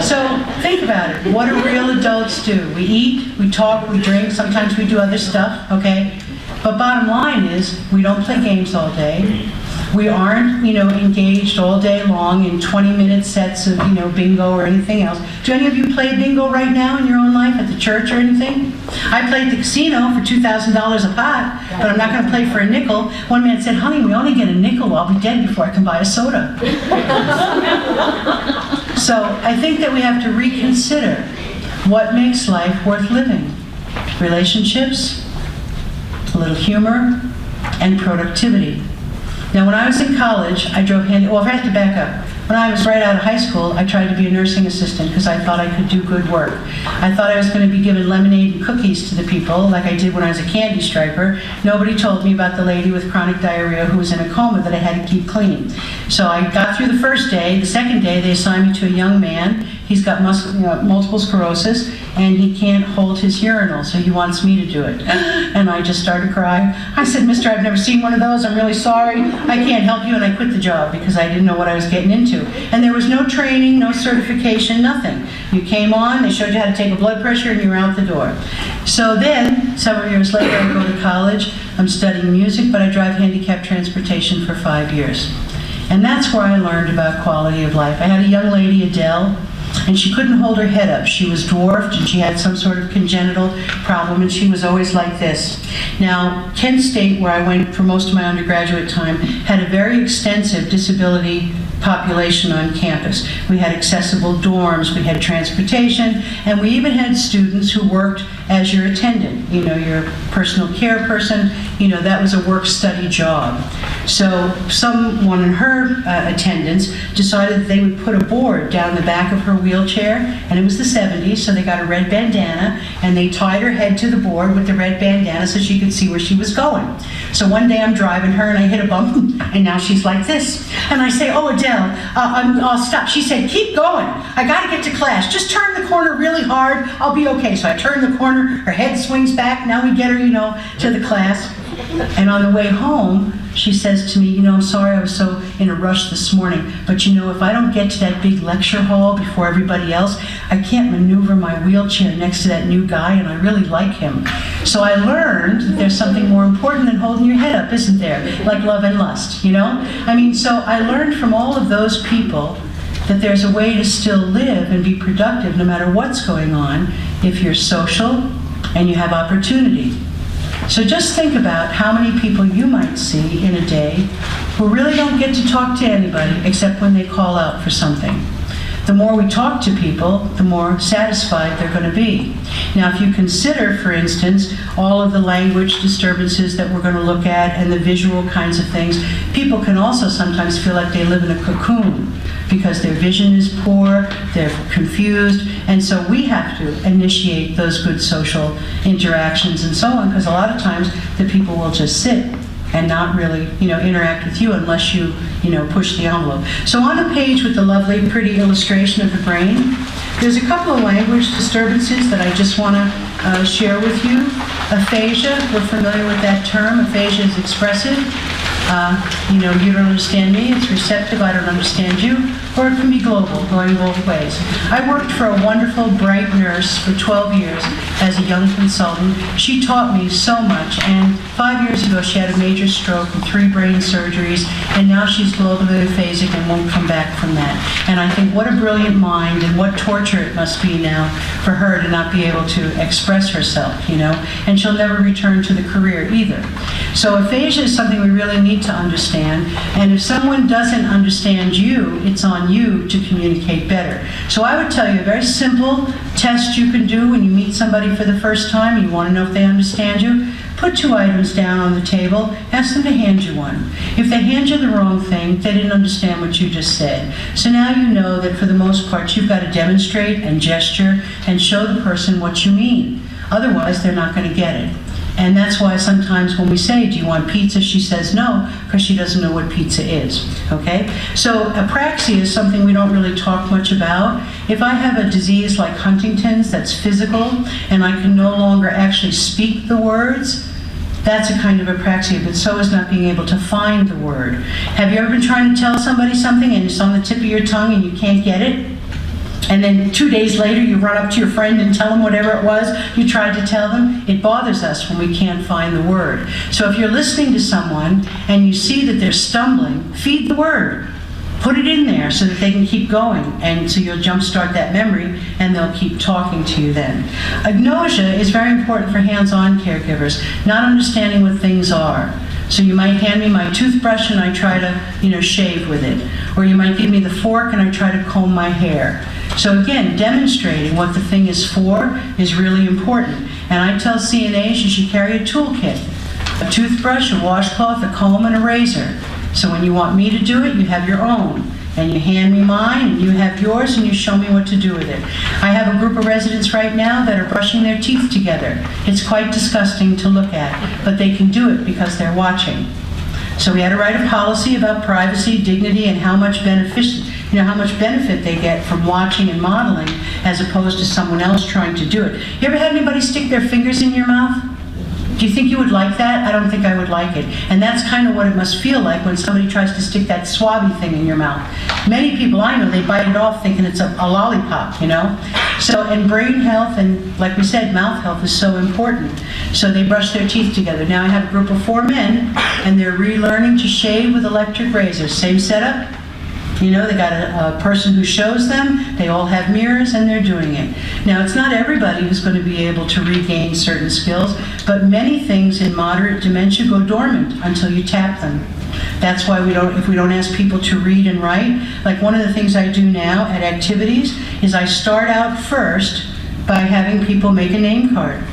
So think about it. What do real adults do? We eat, we talk, we drink, sometimes we do other stuff, okay? But bottom line is, we don't play games all day. We aren't, engaged all day long in 20-minute sets of, bingo or anything else. Do any of you play bingo right now in your own life at the church or anything? I play at the casino for $2,000 a pot, but I'm not going to play for a nickel. One man said, honey, we only get a nickel. I'll be dead before I can buy a soda. So I think that we have to reconsider what makes life worth living. Relationships, a little humor, and productivity. Now, when I was in college, I drove well, I have to back up. When I was right out of high school, I tried to be a nursing assistant because I thought I could do good work. I thought I was going to be giving lemonade and cookies to the people like I did when I was a candy striper. Nobody told me about the lady with chronic diarrhea who was in a coma that I had to keep clean. So I got through the first day. The second day, they assigned me to a young man. He's got multiple sclerosis, and he can't hold his urinal, so he wants me to do it. And I just started crying. I said, mister, I've never seen one of those. I'm really sorry. I can't help you, and I quit the job because I didn't know what I was getting into. And there was no training, no certification, nothing. You came on, they showed you how to take a blood pressure, and you were out the door. So then, several years later, I go to college. I'm studying music, but I drive handicapped transportation for 5 years. And that's where I learned about quality of life. I had a young lady, Adele, and she couldn't hold her head up. She was dwarfed, and she had some sort of congenital problem, and she was always like this. Now, Kent State, where I went for most of my undergraduate time, had a very extensive disability population on campus. We had accessible dorms, we had transportation, and we even had students who worked as your attendant, your personal care person. That was a work-study job. So someone in her attendance decided that they would put a board down the back of her wheelchair, and it was the 70s, so they got a red bandana, and they tied her head to the board with the red bandana so she could see where she was going. So one day I'm driving her, and I hit a bump, and now she's like this. And I say, oh, Adele, I'll stop. She said, keep going. I got to get to class. Just turn the corner really hard. I'll be okay. So I turn the corner. Her head swings back. Now we get her, to the class. And on the way home, she says to me, I'm sorry I was so in a rush this morning, but if I don't get to that big lecture hall before everybody else, I can't maneuver my wheelchair next to that new guy, and I really like him. So I learned that there's something more important than holding your head up, isn't there? Like love and lust, So I learned from all of those people that there's a way to still live and be productive no matter what's going on if you're social and you have opportunity. So just think about how many people you might see in a day who really don't get to talk to anybody except when they call out for something. the more we talk to people, the more satisfied they're going to be. Now, if you consider, for instance, all of the language disturbances that we're going to look at and the visual kinds of things, people can also sometimes feel like they live in a cocoon because their vision is poor, they're confused, and so we have to initiate those good social interactions and so on, because a lot of times the people will just sit and not really, interact with you unless you, push the envelope. So on a page with the lovely, pretty illustration of the brain, there's a couple of language disturbances that I just want to share with you. Aphasia, we're familiar with that term. Aphasia is expressive. You don't understand me, it's receptive, I don't understand you, or it can be global, going both ways. I worked for a wonderful, bright nurse for 12 years as a young consultant. She taught me so much, and 5 years ago she had a major stroke and 3 brain surgeries, and now she's globally aphasic and won't come back from that. And I think what a brilliant mind, and what torture it must be now for her to not be able to express herself, and she'll never return to the career either. So aphasia is something we really need to understand, and if someone doesn't understand you, it's on you to communicate better. So I would tell you a very simple test you can do when you meet somebody for the first time, you want to know if they understand you. Put 2 items down on the table, ask them to hand you one. If they hand you the wrong thing, they didn't understand what you just said. So now you know that for the most part you've got to demonstrate and gesture and show the person what you mean. Otherwise they're not going to get it. And that's why sometimes when we say, do you want pizza? She says no, because she doesn't know what pizza is, okay? So apraxia is something we don't really talk much about. If I have a disease like Huntington's that's physical, and I can no longer actually speak the words, that's a kind of apraxia, but so is not being able to find the word. Have you ever been trying to tell somebody something and it's on the tip of your tongue and you can't get it? And then 2 days later, you run up to your friend and tell them whatever it was you tried to tell them. It bothers us when we can't find the word. So if you're listening to someone and you see that they're stumbling, feed the word. Put it in there so that they can keep going, and so you'll jumpstart that memory and they'll keep talking to you then. Agnosia is very important for hands-on caregivers, not understanding what things are. So you might hand me my toothbrush and I try to, shave with it. Or you might give me the fork and I try to comb my hair. So again, demonstrating what the thing is for is really important. And I tell CNAs you should carry a toolkit. A toothbrush, a washcloth, a comb, and a razor. So when you want me to do it, you have your own. And you hand me mine, and you have yours, and you show me what to do with it. I have a group of residents right now that are brushing their teeth together. It's quite disgusting to look at, but they can do it because they're watching. So we had to write a policy about privacy, dignity, and how much benefit they get from watching and modeling as opposed to someone else trying to do it. You ever had anybody stick their fingers in your mouth? Do you think you would like that? I don't think I would like it. And that's kind of what it must feel like when somebody tries to stick that swabby thing in your mouth. Many people I know, they bite it off thinking it's a lollipop, So, and brain health and, like we said, mouth health is so important. So they brush their teeth together. Now I have a group of 4 men, and they're relearning to shave with electric razors. Same setup. They got a person who shows them, they all have mirrors, and they're doing it. Now, it's not everybody who's going to be able to regain certain skills, but many things in moderate dementia go dormant until you tap them. That's why if we don't ask people to read and write, like one of the things I do now at activities is I start out first by having people make a name card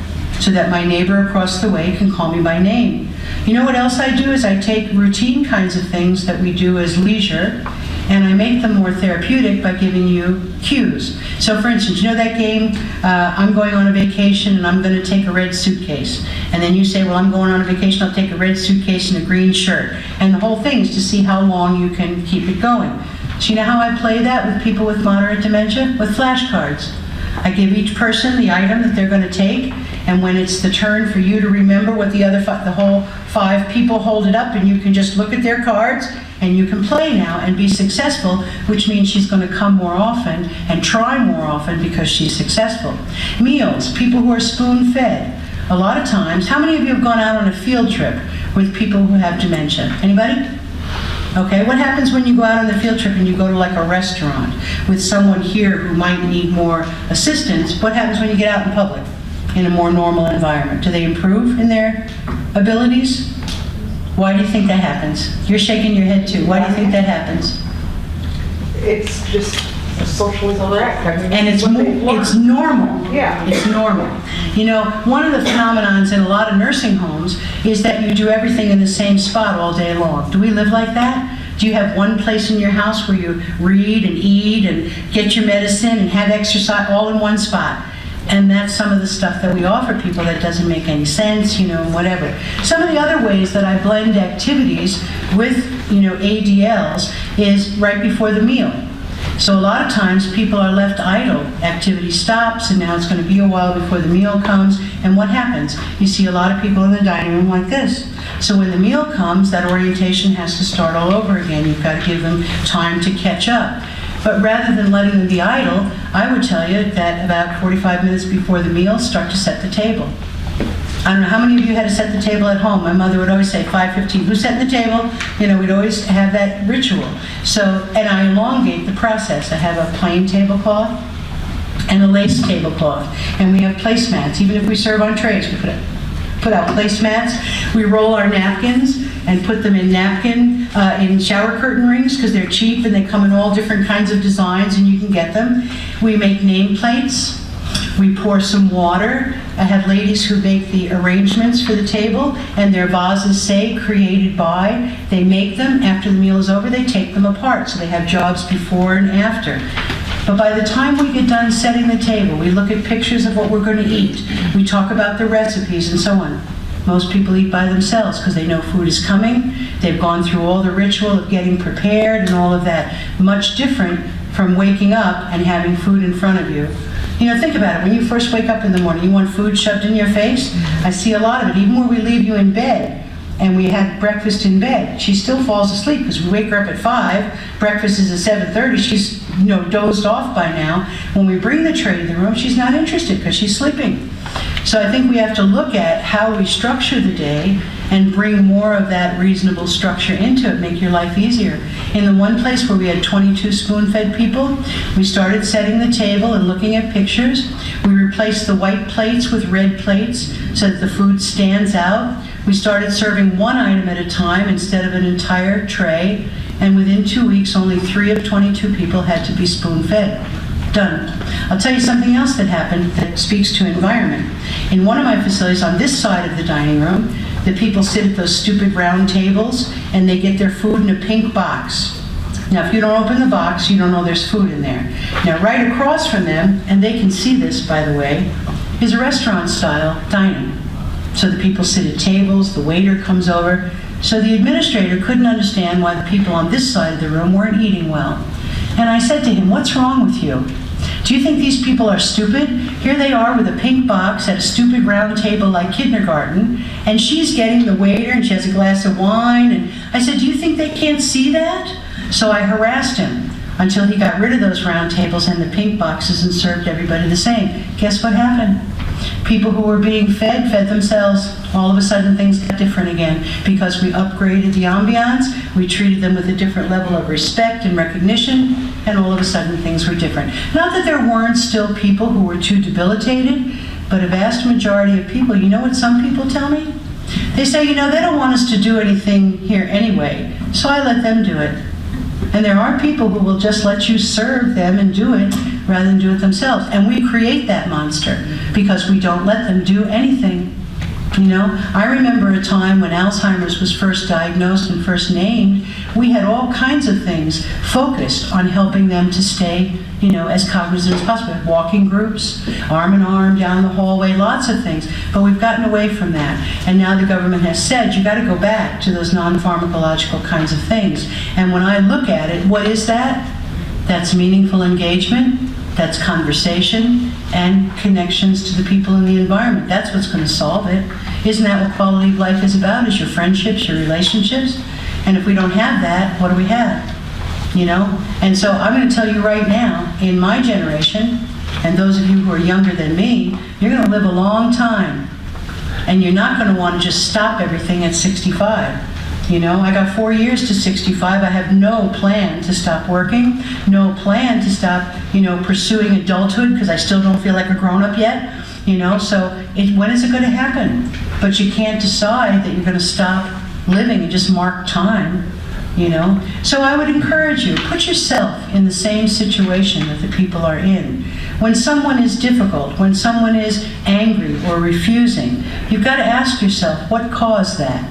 so that my neighbor across the way can call me by name. You know what else I do is I take routine kinds of things that we do as leisure, and I make them more therapeutic by giving you cues. So for instance, you know that game, I'm going on a vacation and I'm going to take a red suitcase. And then you say, well, I'm going on a vacation, I'll take a red suitcase and a green shirt. And the whole thing is to see how long you can keep it going. So you know how I play that with people with moderate dementia? With flashcards. I give each person the item that they're going to take, and when it's the turn for you to remember what the whole 5 people hold it up, and you can just look at their cards, and you can play now and be successful, which means she's going to come more often and try more often because she's successful. Meals, people who are spoon-fed. A lot of times, how many of you have gone out on a field trip with people who have dementia? Anybody? Okay, what happens when you go out on the field trip and you go to like a restaurant with someone here who might need more assistance? What happens when you get out in public in a more normal environment? Do they improve in their abilities? Why do you think that happens? You're shaking your head too. Why do you think that happens? It's just socially correct. I mean, And it's what they've learned. it's normal. Yeah. It's normal. You know, one of the phenomenons in a lot of nursing homes is that you do everything in the same spot all day long. Do we live like that? Do you have one place in your house where you read and eat and get your medicine and have exercise all in one spot? And that's some of the stuff that we offer people that doesn't make any sense, you know, whatever. Some of the other ways that I blend activities with, you know, ADLs is right before the meal. So a lot of times people are left idle. Activity stops and now it's going to be a while before the meal comes. And what happens? You see a lot of people in the dining room like this. So when the meal comes, that orientation has to start all over again. You've got to give them time to catch up. But rather than letting them be idle, I would tell you that about 45 minutes before the meal, start to set the table. I don't know how many of you had to set the table at home. My mother would always say 5:15. Who's setting the table? You know, we'd always have that ritual. So, and I elongate the process. I have a plain tablecloth and a lace tablecloth, and we have placemats. Even if we serve on trays, we put out placemats. We roll our napkins and put them in in shower curtain rings because they're cheap and they come in all different kinds of designs and you can get them. We make nameplates. We pour some water. I have ladies who make the arrangements for the table, and their vases say created by. They make them. After the meal is over, they take them apart. So they have jobs before and after. But by the time we get done setting the table, we look at pictures of what we're going to eat. We talk about the recipes and so on. Most people eat by themselves because they know food is coming. They've gone through all the ritual of getting prepared and all of that. Much different from waking up and having food in front of you. You know, think about it. When you first wake up in the morning, you want food shoved in your face? I see a lot of it. Even when we leave you in bed and we have breakfast in bed, she still falls asleep because we wake her up at 5. Breakfast is at 7:30. She's, you know, dozed off by now. When we bring the tray to the room, she's not interested because she's sleeping. So I think we have to look at how we structure the day and bring more of that reasonable structure into it, make your life easier. In the one place where we had 22 spoon-fed people, we started setting the table and looking at pictures. We replaced the white plates with red plates so that the food stands out. We started serving one item at a time instead of an entire tray. And within 2 weeks, only 3 of 22 people had to be spoon-fed. Done. I'll tell you something else that happened that speaks to environment. In one of my facilities on this side of the dining room, the people sit at those stupid round tables and they get their food in a pink box. Now, if you don't open the box, you don't know there's food in there. Now, right across from them, and they can see this, by the way, is a restaurant-style dining. So the people sit at tables, the waiter comes over. So the administrator couldn't understand why the people on this side of the room weren't eating well. And I said to him, "What's wrong with you? Do you think these people are stupid? Here they are with a pink box at a stupid round table like kindergarten, and she's getting the waiter and she has a glass of wine." And I said, "Do you think they can't see that?" So I harassed him until he got rid of those round tables and the pink boxes and served everybody the same. Guess what happened? People who were being fed themselves. All of a sudden things got different again because we upgraded the ambiance, we treated them with a different level of respect and recognition, and all of a sudden things were different. Not that there weren't still people who were too debilitated, but a vast majority of people, you know what some people tell me? They say, you know, they don't want us to do anything here anyway, so I let them do it. And there are people who will just let you serve them and do it rather than do it themselves. And we create that monster because we don't let them do anything. You know, I remember a time when Alzheimer's was first diagnosed and first named, we had all kinds of things focused on helping them to stay, you know, as cognizant as possible. Walking groups, arm in arm down the hallway, lots of things. But we've gotten away from that. And now the government has said, you got to go back to those non-pharmacological kinds of things. And when I look at it, what is that? That's meaningful engagement, that's conversation, and connections to the people in the environment. That's what's going to solve it. Isn't that what quality of life is about? Is your friendships, your relationships? And if we don't have that, what do we have? You know? And so I'm going to tell you right now, in my generation, and those of you who are younger than me, you're going to live a long time. And you're not going to want to just stop everything at 65. You know, I got 4 years to 65. I have no plan to stop working, no plan to stop, you know, pursuing adulthood because I still don't feel like a grown-up yet. You know, so when is it going to happen? But you can't decide that you're going to stop living and just mark time. you know? So I would encourage you, put yourself in the same situation that the people are in. When someone is difficult, when someone is angry or refusing, you've got to ask yourself, what caused that?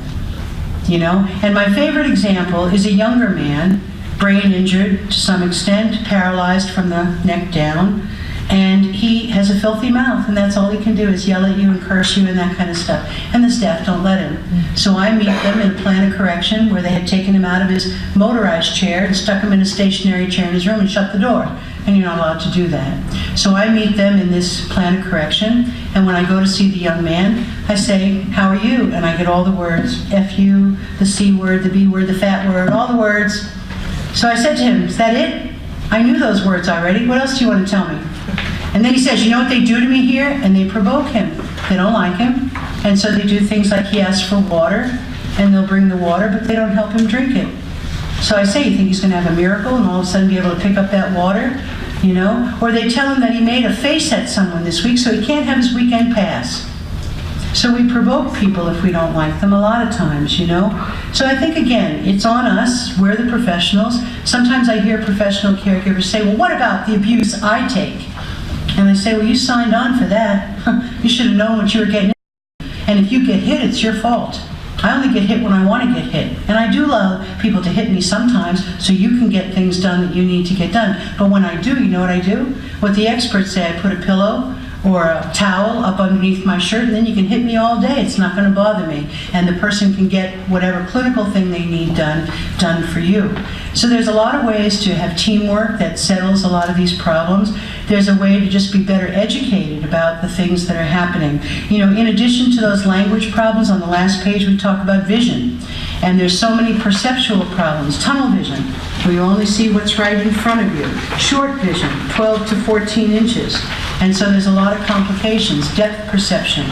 You know? And my favorite example is a younger man, brain injured to some extent, paralyzed from the neck down, and he has a filthy mouth, and that's all he can do is yell at you and curse you and that kind of stuff. And the staff don't let him. So I meet them in a plan of correction where they had taken him out of his motorized chair and stuck him in a stationary chair in his room and shut the door. And you're not allowed to do that. So I meet them in this plan of correction, and when I go to see the young man, I say, how are you? And I get all the words, F you, the C word, the B word, the fat word, all the words. So I said to him, is that it? I knew those words already. What else do you want to tell me? And then he says, you know what they do to me here? And they provoke him. They don't like him. And so they do things like he asks for water, and they'll bring the water, but they don't help him drink it. So I say, you think he's going to have a miracle and all of a sudden be able to pick up that water? You know? Or they tell him that he made a face at someone this week, so he can't have his weekend pass. So we provoke people if we don't like them a lot of times, you know? So I think, again, it's on us. We're the professionals. Sometimes I hear professional caregivers say, well, what about the abuse I take? And I say, well, you signed on for that. You should have known what you were getting into. And if you get hit, it's your fault. I only get hit when I want to get hit. And I do allow people to hit me sometimes so you can get things done that you need to get done. But when I do, you know what I do? What the experts say, I put a pillow or a towel up underneath my shirt, and then you can hit me all day. It's not going to bother me. And the person can get whatever clinical thing they need done for you. So there's a lot of ways to have teamwork that settles a lot of these problems. There's a way to just be better educated about the things that are happening. You know, in addition to those language problems, on the last page we talk about vision. And there's so many perceptual problems. Tunnel vision, where you only see what's right in front of you. Short vision, 12 to 14 inches. And so there's a lot of complications. Depth perception,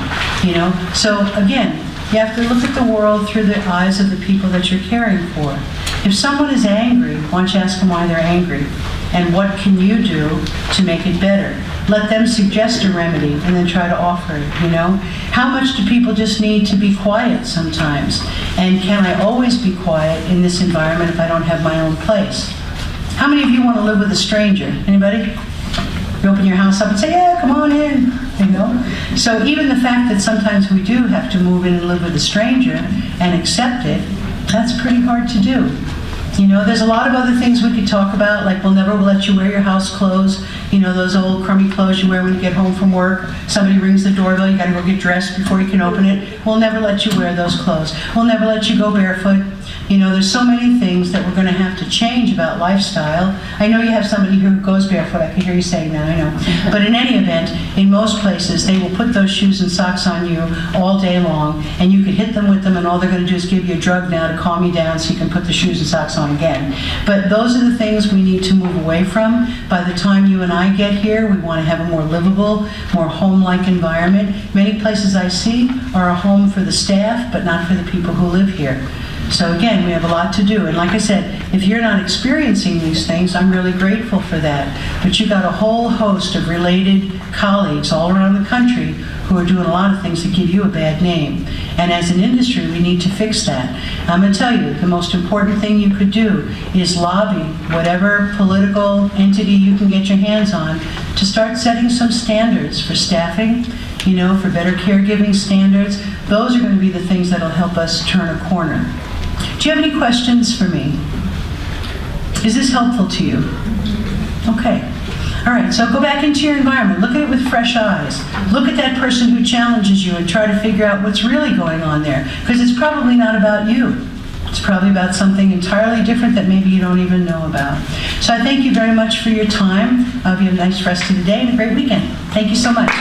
you know. So again, you have to look at the world through the eyes of the people that you're caring for. If someone is angry, why don't you ask them why they're angry? And what can you do to make it better? Let them suggest a remedy and then try to offer it, you know? How much do people just need to be quiet sometimes? And can I always be quiet in this environment if I don't have my own place? How many of you want to live with a stranger? Anybody? You open your house up and say, yeah, come on in, you know? So even the fact that sometimes we do have to move in and live with a stranger and accept it, that's pretty hard to do. You know, there's a lot of other things we could talk about, like we'll never let you wear your house clothes, you know, those old crummy clothes you wear when you get home from work. Somebody rings the doorbell, you gotta go get dressed before you can open it. We'll never let you wear those clothes. We'll never let you go barefoot. You know, there's so many things that we're going to have to change about lifestyle. I know you have somebody who goes barefoot. I can hear you saying that, I know. But in any event, in most places, they will put those shoes and socks on you all day long, and you can hit them with them, and all they're going to do is give you a drug now to calm you down so you can put the shoes and socks on again. But those are the things we need to move away from. By the time you and I get here, we want to have a more livable, more home-like environment. Many places I see are a home for the staff, but not for the people who live here. So again, we have a lot to do. And like I said, if you're not experiencing these things, I'm really grateful for that. But you've got a whole host of related colleagues all around the country who are doing a lot of things that give you a bad name. And as an industry, we need to fix that. I'm going to tell you, the most important thing you could do is lobby whatever political entity you can get your hands on to start setting some standards for staffing, you know, for better caregiving standards. Those are going to be the things that will help us turn a corner. Do you have any questions for me? Is this helpful to you? Okay. All right, so go back into your environment. Look at it with fresh eyes. Look at that person who challenges you and try to figure out what's really going on there. Because it's probably not about you. It's probably about something entirely different that maybe you don't even know about. So I thank you very much for your time. I hope you have a nice rest of the day and a great weekend. Thank you so much.